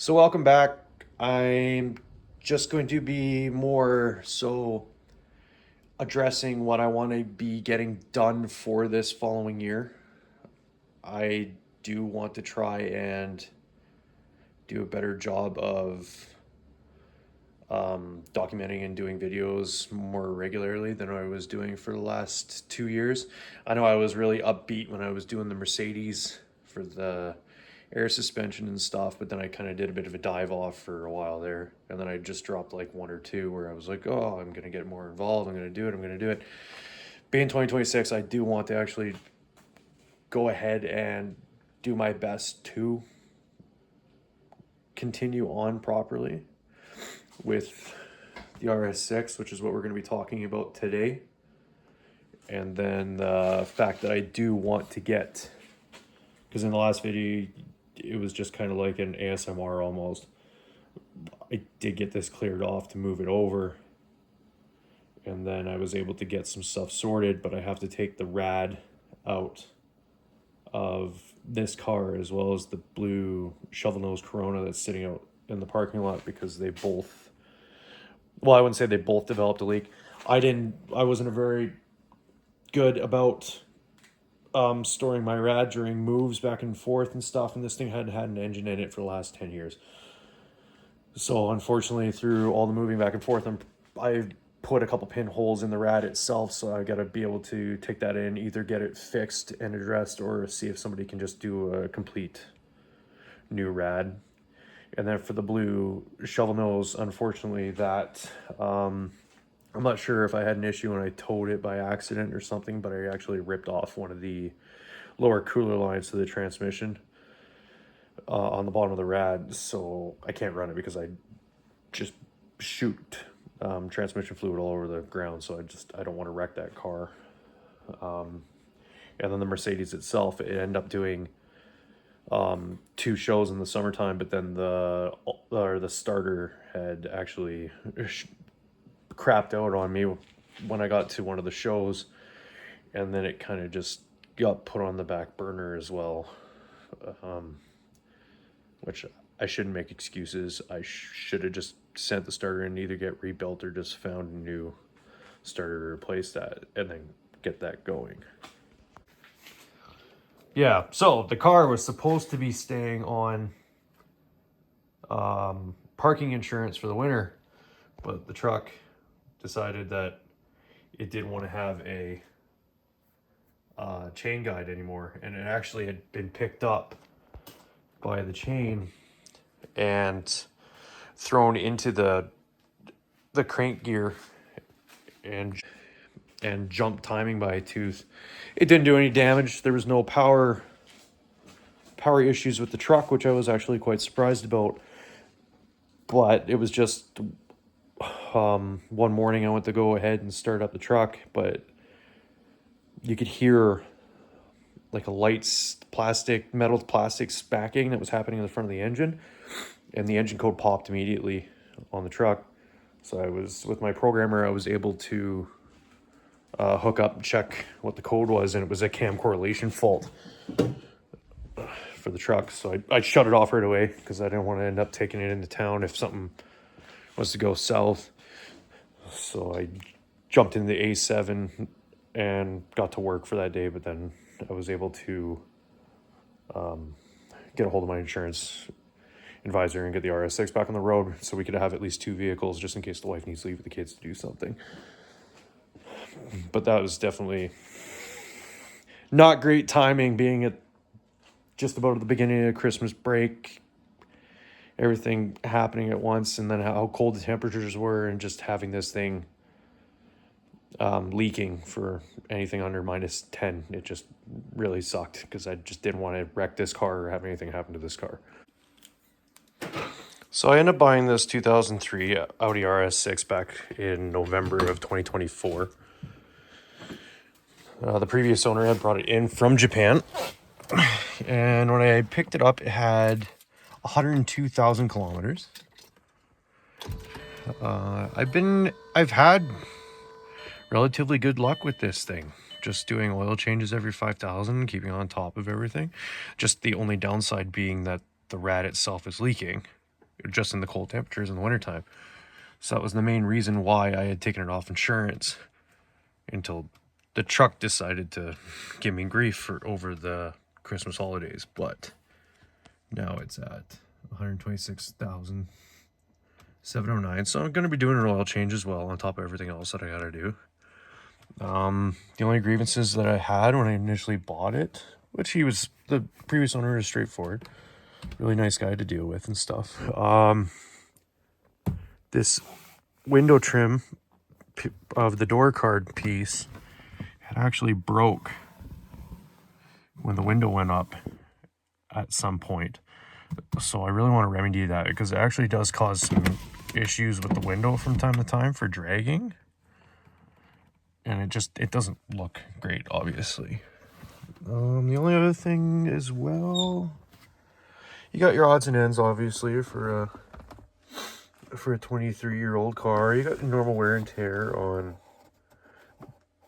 So welcome back. I'm just going to be more so addressing what I want to be getting done for this following year. I do want to try and do a better job of documenting and doing videos more regularly than I was doing for the last 2 years. I know I was really upbeat when I was doing the Mercedes for the air suspension and stuff, but then I kind of did a bit of a dive off for a while there, and then I just dropped like one or two where I was like, oh, I'm gonna get more involved, I'm gonna do it. Being 2026, I do want to actually go ahead and do my best to continue on properly with the RS6, which is what we're going to be talking about today. And then the fact that I do want to get, because in the last video, it was just kind of like an ASMR almost. I did get this cleared off to move it over. And then I was able to get some stuff sorted, but I have to take the rad out of this car as well as the blue shovel nose Corona that's sitting out in the parking lot because they both, well, I wouldn't say they both developed a leak. I wasn't a very good about storing my rad during moves back and forth and stuff, and this thing hadn't had an engine in it for the last 10 years. So unfortunately, through all the moving back and forth, I put a couple pinholes in the rad itself, so I got to be able to take that in, either get it fixed and addressed or see if somebody can just do a complete new rad. And then for the blue shovel nose, unfortunately, that I'm not sure if I had an issue when I towed it by accident or something, but I actually ripped off one of the lower cooler lines to the transmission on the bottom of the rad, so I can't run it because I just shoot transmission fluid all over the ground, so I don't want to wreck that car. And then the Mercedes itself, it ended up doing two shows in the summertime, but then the starter had actually crapped out on me when I got to one of the shows, and then it kind of just got put on the back burner as well, which I shouldn't make excuses. I should have just sent the starter in, either get rebuilt or just found a new starter to replace that and then get that going. Yeah, so the car was supposed to be staying on parking insurance for the winter, but the truck decided that it didn't want to have a chain guide anymore, and it actually had been picked up by the chain and thrown into the crank gear and jumped timing by a tooth. It didn't do any damage. There was no power issues with the truck, which I was actually quite surprised about. But it was just one morning I went to go ahead and start up the truck, but you could hear like a light metal plastic spacking that was happening in the front of the engine, and the engine code popped immediately on the truck. So I was, with my programmer, I was able to hook up and check what the code was, and it was a cam correlation fault for the truck. So I shut it off right away because I didn't want to end up taking it into town if something was to go south. So I jumped into the A7 and got to work for that day, but then I was able to get a hold of my insurance advisor and get the RS6 back on the road so we could have at least two vehicles just in case the wife needs to leave with the kids to do something. But that was definitely not great timing, being at just about at the beginning of Christmas break, everything happening at once, and then how cold the temperatures were, and just having this thing leaking for anything under -10. It just really sucked because I just didn't want to wreck this car or have anything happen to this car. So I ended up buying this 2003 Audi RS6 back in November of 2024. The previous owner had brought it in from Japan, and when I picked it up, it had 102,000 kilometers. I've had relatively good luck with this thing, just doing oil changes every 5,000, keeping on top of everything. Just the only downside being that the rad itself is leaking, just in the cold temperatures in the wintertime. So that was the main reason why I had taken it off insurance until the truck decided to give me grief for over the Christmas holidays. But now it's at 126,709. So I'm going to be doing an oil change as well on top of everything else that I got to do. The only grievances that I had when I initially bought it, which the previous owner is straightforward, really nice guy to deal with and stuff. This window trim of the door card piece had actually broke when the window went up at some point. So I really want to remedy that because it actually does cause some issues with the window from time to time for dragging. And it doesn't look great, obviously. The only other thing as well, you got your odds and ends, obviously, for a 23-year-old car. You got normal wear and tear on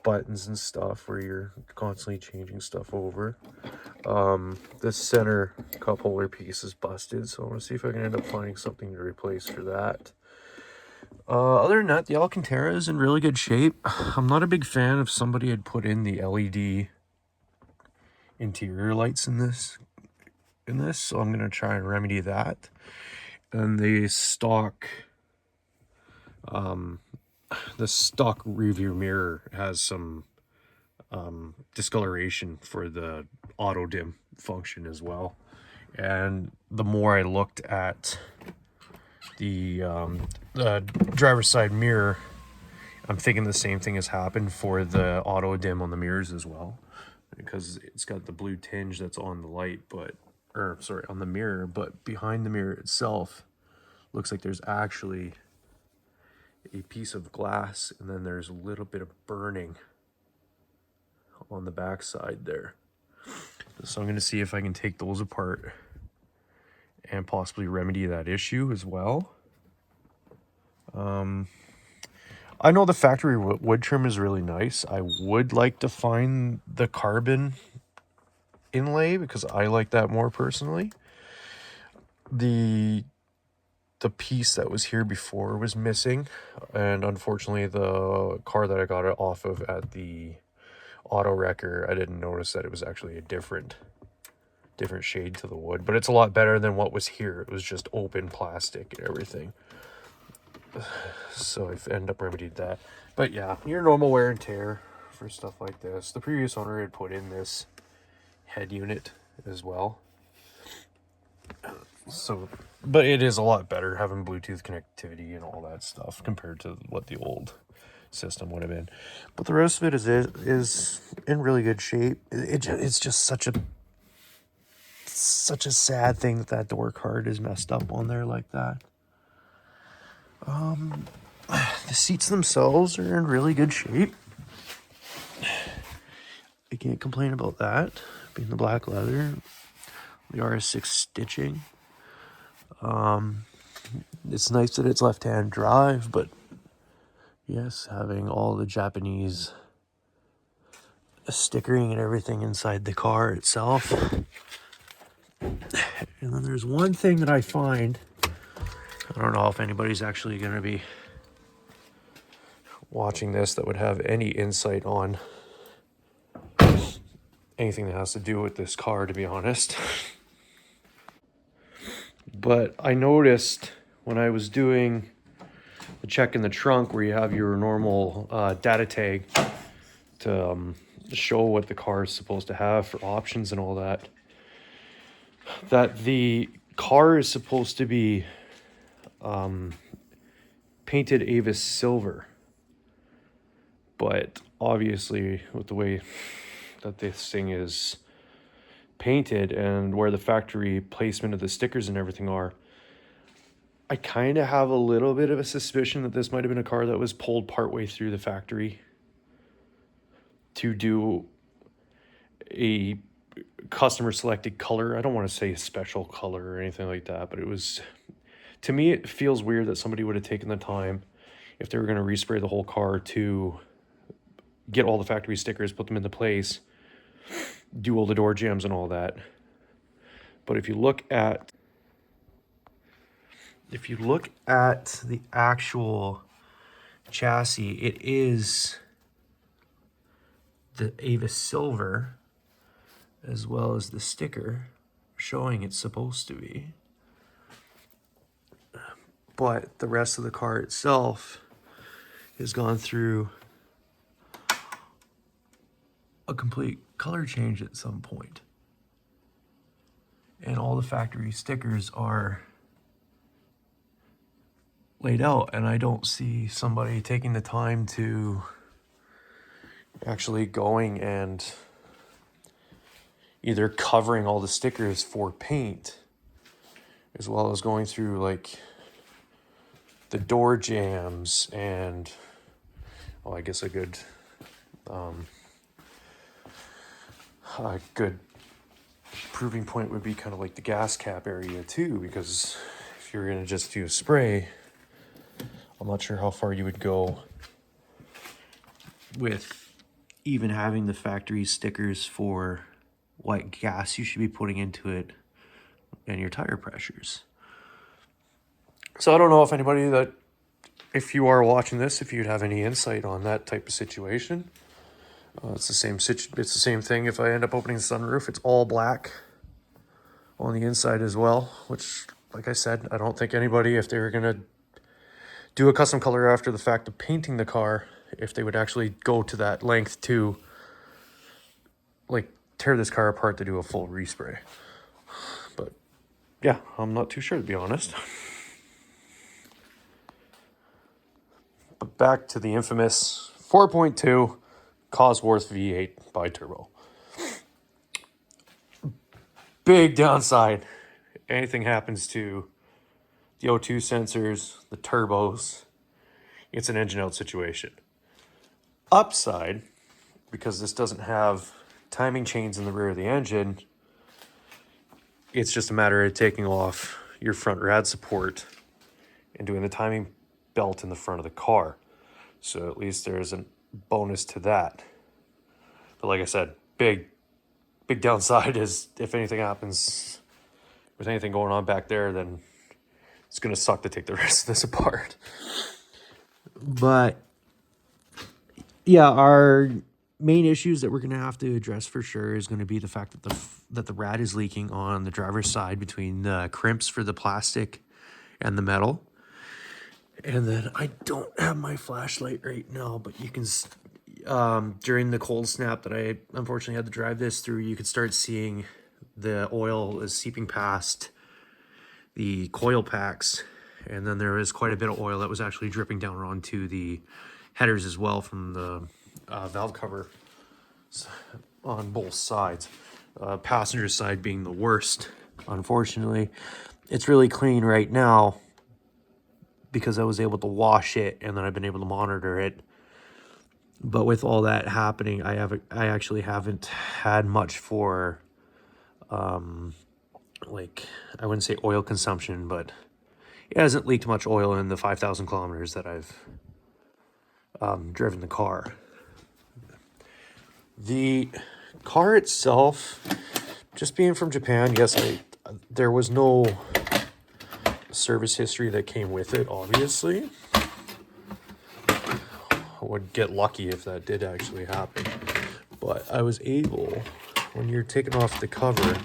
buttons and stuff where you're constantly changing stuff over. This center cup holder piece is busted, so I want to see if I can end up finding something to replace for that. Other than that, the Alcantara is in really good shape. I'm not a big fan if somebody had put in the LED interior lights in this, so I'm going to try and remedy that. And the stock rearview mirror has some discoloration for the auto dim function as well. And the more I looked at the driver's side mirror, I'm thinking the same thing has happened for the auto dim on the mirrors as well, because it's got the blue tinge that's on the light, on the mirror, but behind the mirror itself looks like there's actually a piece of glass, and then there's a little bit of burning on the back side there. So I'm going to see if I can take those apart and possibly remedy that issue as well. I know the factory wood trim is really nice. I would like to find the carbon inlay because I like that more personally. The piece that was here before was missing, and unfortunately the car that I got it off of at the auto wrecker, I didn't notice that it was actually a different shade to the wood, but it's a lot better than what was here. It was just open plastic and everything. So I've ended up remedied that. But yeah, your normal wear and tear for stuff like this. The previous owner had put in this head unit as well. So, but it is a lot better having Bluetooth connectivity and all that stuff compared to what the old system would have been. But the rest of it is in really good shape. It's just such a sad thing that door card is messed up on there like that. The seats themselves are in really good shape. I can't complain about that. Being the black leather, the RS6 stitching. It's nice that it's left-hand drive, but yes, having all the Japanese stickering and everything inside the car itself. And then there's one thing that I find, I don't know if anybody's actually going to be watching this that would have any insight on anything that has to do with this car, to be honest. But I noticed when I was doing the check in the trunk where you have your normal data tag to show what the car is supposed to have for options and all that, that the car is supposed to be painted Avis silver. But obviously with the way that this thing is painted and where the factory placement of the stickers and everything are, I kind of have a little bit of a suspicion that this might have been a car that was pulled partway through the factory to do a customer selected color. I don't want to say a special color or anything like that, but it was, to me, it feels weird that somebody would have taken the time, if they were going to respray the whole car, to get all the factory stickers, put them into place, do all the door jambs and all that. But if you look at if you look at the actual chassis, it is the Avis Silver as well as the sticker showing it's supposed to be. But the rest of the car itself has gone through a complete color change at some point. And all the factory stickers are laid out, and I don't see somebody taking the time to actually going and either covering all the stickers for paint, as well as going through like the door jambs and, well, I guess a good proving point would be kind of like the gas cap area too, because if you're gonna just do a spray, I'm not sure how far you would go with even having the factory stickers for what gas you should be putting into it and your tire pressures. So I don't know if anybody that, if you are watching this, if you'd have any insight on that type of situation. It's the same thing if I end up opening the sunroof. It's all black on the inside as well, which, like I said, I don't think anybody, if they were gonna do a custom color after the fact of painting the car, if they would actually go to that length to like tear this car apart to do a full respray. But yeah, I'm not too sure, to be honest. But back to the infamous 4.2 Cosworth V8 bi-turbo. Big downside. Anything happens to the O2 sensors, the turbos, it's an engine out situation. Upside, because this doesn't have timing chains in the rear of the engine, it's just a matter of taking off your front rad support and doing the timing belt in the front of the car. So at least there's a bonus to that. But like I said, big downside is if anything happens with anything going on back there, then it's going to suck to take the rest of this apart. But yeah, our main issues that we're going to have to address for sure is going to be the fact that the rad is leaking on the driver's side between the crimps for the plastic and the metal. And then I don't have my flashlight right now, but you can, during the cold snap that I unfortunately had to drive this through, you could start seeing the oil is seeping past the coil packs. And then there is quite a bit of oil that was actually dripping down onto the headers as well from the valve cover on both sides. Passenger side being the worst, unfortunately. It's really clean right now because I was able to wash it and then I've been able to monitor it. But with all that happening, I actually haven't had much for like, I wouldn't say oil consumption, but it hasn't leaked much oil in the 5,000 kilometers that I've driven the car. The car itself, just being from Japan, yes, there was no service history that came with it, obviously. I would get lucky if that did actually happen. But I was able, when you're taking off the cover,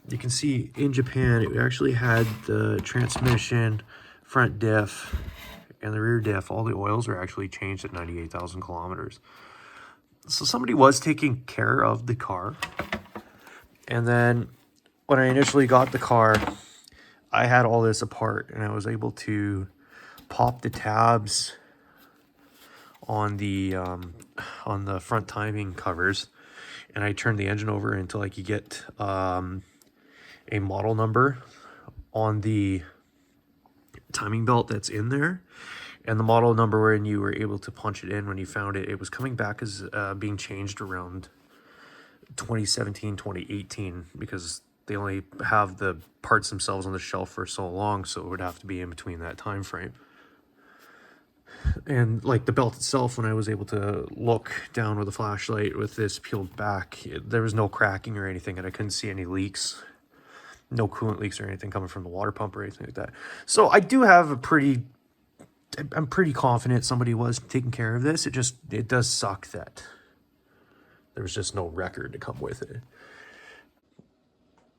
you can see in Japan, it actually had the transmission, front diff, and the rear diff. All the oils were actually changed at 98,000 kilometers. So somebody was taking care of the car. And then when I initially got the car, I had all this apart and I was able to pop the tabs on the front timing covers, and I turned the engine over until I could get a model number on the timing belt that's in there, and the model number when you were able to punch it in when you found it, it was coming back as being changed around 2017, 2018, because they only have the parts themselves on the shelf for so long, so it would have to be in between that time frame. And like the belt itself, when I was able to look down with a flashlight with this peeled back, there was no cracking or anything, and I couldn't see any leaks. no coolant leaks or anything coming from the water pump or anything like that. So I do have I'm pretty confident somebody was taking care of this. It does suck that there was just no record to come with it.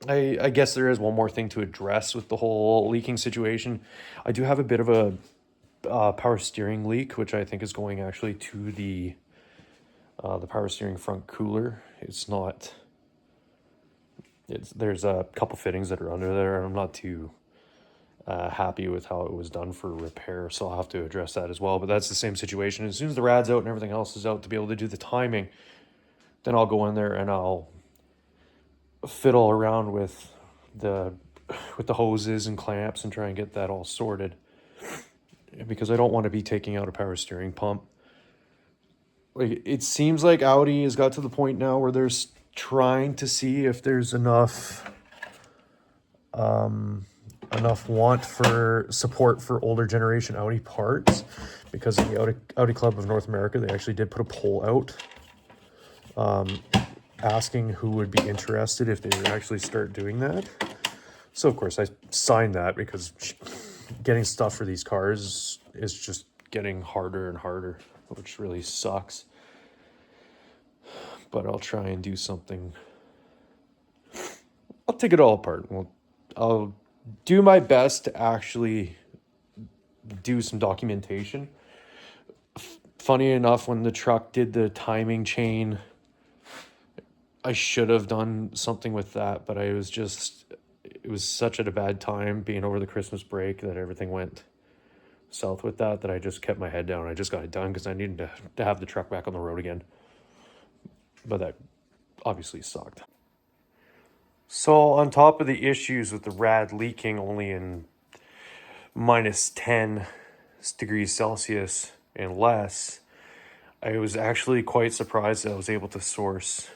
I guess there is one more thing to address with the whole leaking situation. I do have a bit of a power steering leak, which I think is going actually to the power steering front cooler. There's a couple fittings that are under there, and I'm not too happy with how it was done for repair, so I'll have to address that as well. But that's the same situation. As soon as the rad's out and everything else is out to be able to do the timing, then I'll go in there and I'll fiddle around with the hoses and clamps and try and get that all sorted, because I don't want to be taking out a power steering pump. Like, it seems like Audi has got to the point now where they're trying to see if there's enough want for support for older generation Audi parts, because in the Audi Club of North America, they actually did put a poll out asking who would be interested if they would actually start doing that. So of course I signed that, because getting stuff for these cars is just getting harder and harder, which really sucks. But I'll try and do something. I'll take it all apart. I'll do my best to actually do some documentation. Funny enough, when the truck did the timing chain, I should have done something with that, but it was such at a bad time being over the Christmas break that everything went south with that I just kept my head down. I just got it done because I needed to have the truck back on the road again. But that obviously sucked. So on top of the issues with the rad leaking only in minus 10 degrees Celsius and less, I was actually quite surprised that I was able to source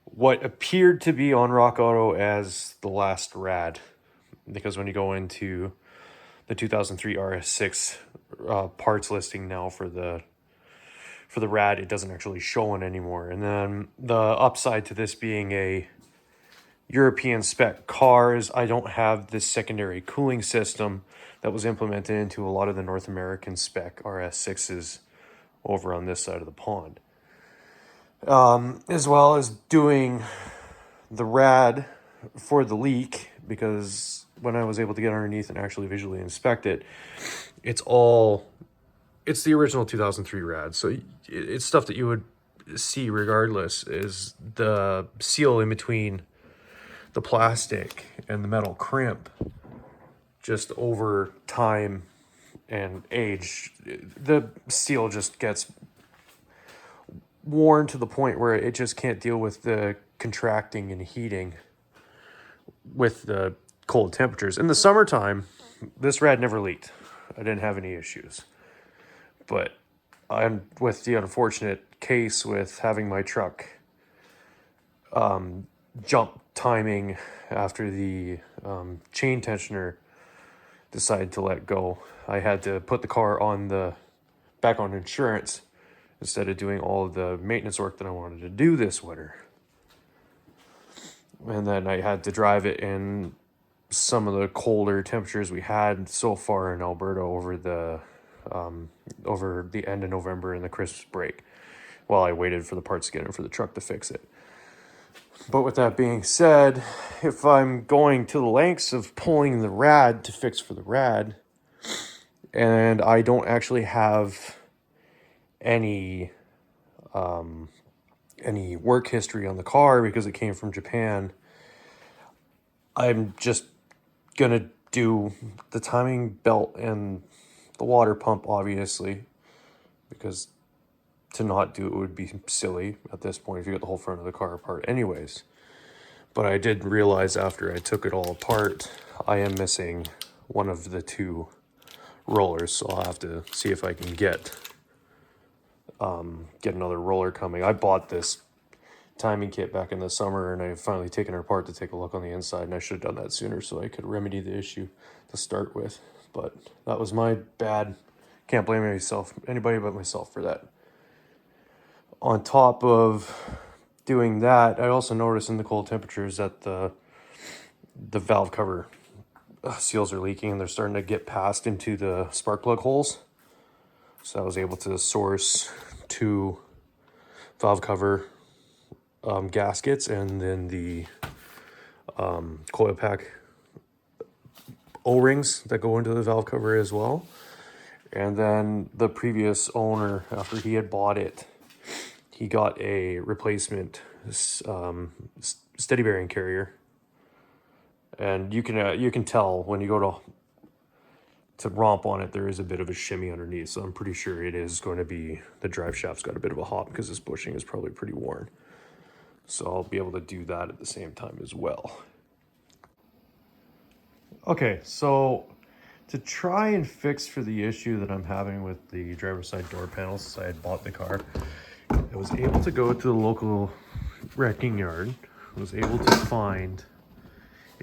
what appeared to be on Rock Auto as the last rad, because when you go into the 2003 RS6 parts listing now for the rad, it doesn't actually show it anymore. And then the upside to this being a European spec car is I don't have this secondary cooling system that was implemented into a lot of the North American spec RS6s over on this side of the pond. As well as doing the rad for the leak, because when I was able to get underneath and actually visually inspect it, it's the original 2003 rad. So it's stuff that you would see regardless, is the seal in between the plastic and the metal crimp. Just over time and age, the seal just gets worn to the point where it just can't deal with the contracting and heating with the cold temperatures. In the summertime, this rad never leaked. I didn't have any issues. But I'm with the unfortunate case with having my truck jump timing after the chain tensioner decided to let go. I had to put the car back on insurance instead of doing all of the maintenance work that I wanted to do this winter. And then I had to drive it in some of the colder temperatures we had so far in Alberta over the end of November and the Christmas break, while I waited for the parts to get in for the truck to fix it. But with that being said, if I'm going to the lengths of pulling the rad to fix for the rad, and I don't actually have any work history on the car because it came from Japan, I'm just gonna do the timing belt and the water pump, obviously, because to not do it would be silly at this point if you get the whole front of the car apart anyways. But I did realize after I took it all apart, I am missing one of the two rollers, so I'll have to see if I can get another roller coming. I bought this timing kit back in the summer, and I've finally taken it apart to take a look on the inside, and I should have done that sooner so I could remedy the issue to start with. But that was my bad. Can't blame anybody but myself for that. On top of doing that, I also noticed in the cold temperatures that the the valve cover seals are leaking and they're starting to get passed into the spark plug holes. So I was able to source 2 valve cover gaskets, and then the coil pack O-rings that go into the valve cover as well. And then the previous owner, after he had bought it, he got a replacement steady bearing carrier, and you can tell when you go to romp on it, there is a bit of a shimmy underneath. So I'm pretty sure it is going to be the drive shaft's got a bit of a hop because this bushing is probably pretty worn. So I'll be able to do that at the same time as well. Okay, so to try and fix for the issue that I'm having with the driver's side door panels since I had bought the car, I was able to go to the local wrecking yard. I was able to find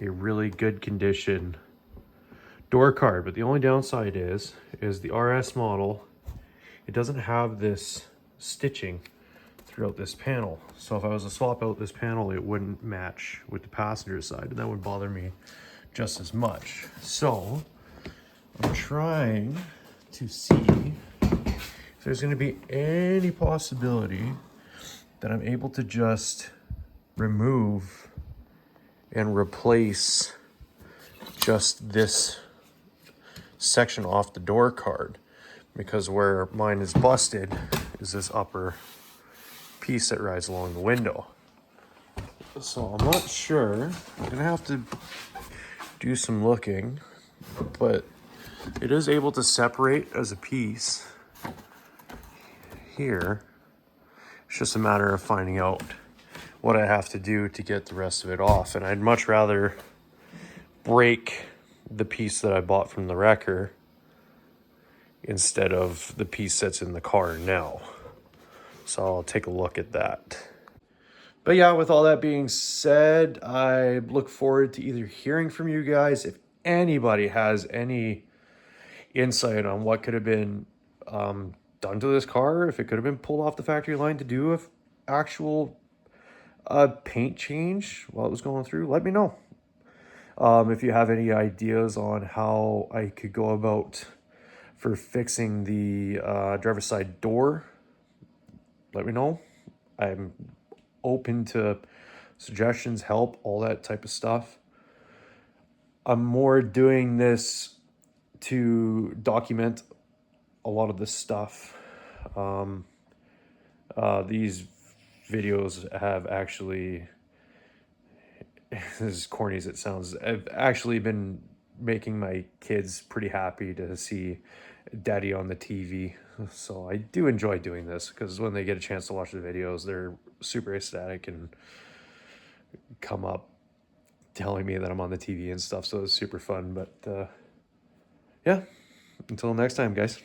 a really good condition door card, but the only downside is the RS model, it doesn't have this stitching throughout this panel. So if I was to swap out this panel, it wouldn't match with the passenger side, and that would bother me just as much. So I'm trying to see if there's going to be any possibility that I'm able to just remove and replace just this section off the door card, because where mine is busted is this upper piece that rides along the window. So I'm not sure. I'm gonna have to do some looking, but it is able to separate as a piece here. It's just a matter of finding out what I have to do to get the rest of it off, and I'd much rather break the piece that I bought from the wrecker instead of the piece that's in the car now. So I'll take a look at that. But yeah, with all that being said, I look forward to either hearing from you guys if anybody has any insight on what could have been done to this car, if it could have been pulled off the factory line to do an actual paint change while it was going through. Let me know. If you have any ideas on how I could go about for fixing the driver's side door, let me know. I'm open to suggestions, help, all that type of stuff. I'm more doing this to document a lot of this stuff. These videos have actually, as corny as it sounds, I've actually been making my kids pretty happy to see Daddy on the TV. So I do enjoy doing this because when they get a chance to watch the videos, they're super ecstatic and come up telling me that I'm on the TV and stuff. So it's super fun. But yeah, until next time, guys.